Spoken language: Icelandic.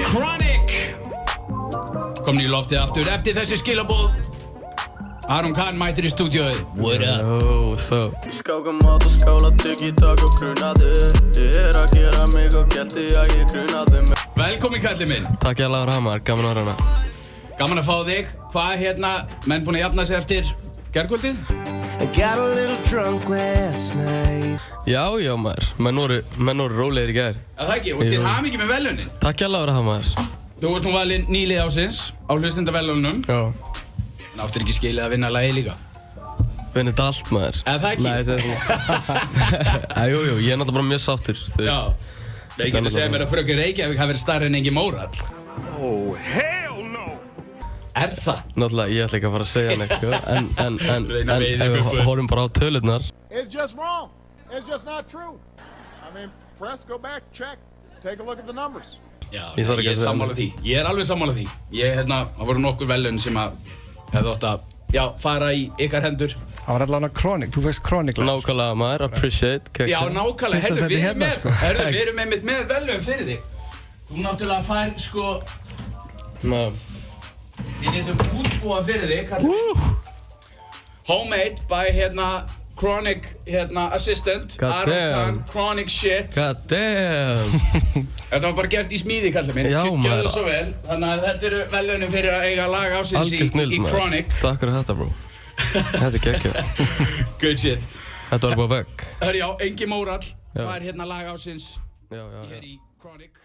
Chronic komin í loftið aftur eftir þessi skilaboð. Aron Kahn mætir í stúdíóið. What up? Yo, what's up? Skáka mat og skála tygg-í-tak og krunaði. Ég gera mig og gælti að ég krunaði mig. Velkomin kallið minn. Takk ég Lára Hamar, gaman að vera hana. Gaman að fá þig. Hvað menn búin að jafna sig eftir gærkvöldið? I got a little drunk last night. Já, maður. Menn voru rólegir í gær. Það ekki, og til hamingju með verðlaunin. Takk ég Lára Hamar. Þú varst nú valinn nýlið ásins á hlustendaverðlaununum. Já. En áttir ekki skilið að vinna lagið líka. Vinna þetta allt, maður. Eða það ekki? Nei, það er jú, ég er náttúrulega bara mjög sáttur, þú veist. Já. Það getur að segja mér að Fröken Reykjavík hafi verið stærri en Ingi Mórall. Oh, hell no! Er það? Náttúrulega, ég ætla ekki að fara að segja neitt, sko. Reyna að veiða En Bubbu. við horfum bara á tölurnar. It's just wrong. It's just not true. I mean, press, go back, check, take a look at the numbers. Já, Ég þarf ekki ég að er segja sammála því. Ég er alveg sammála því. Það voru nokkur verðlaun sem að hefði átt að fara í ykkar hendur. Það var allavega Chronic, þú fegst Chronic. Nákvæmlega, maður, appreciate. Já, nákvæmlega. Fyrsta Heyrðu, sæti hérna, sko. Við erum einmitt með verðlaun fyrir þig. Þú náttúrulega fær, sko, við letum útbúa fyrir þig, kallum. Homemade by, Chronic, assistant. God Aron damn. Kahn, Chronic shit. God damn. Þetta var bara gert í smíði, kallum minn. Já, maður. Gjörðu svo vel. Þannig að þetta eru verðlaunin fyrir að eiga lag ásins Algjör snill, í maður. Chronic. Takk fyrir þetta, bro. Þetta er geggjað. Good shit. Þetta var bara vegg. Hörru, já, Ingi Mórall Já. var lag ásins Já. hér í Chronic.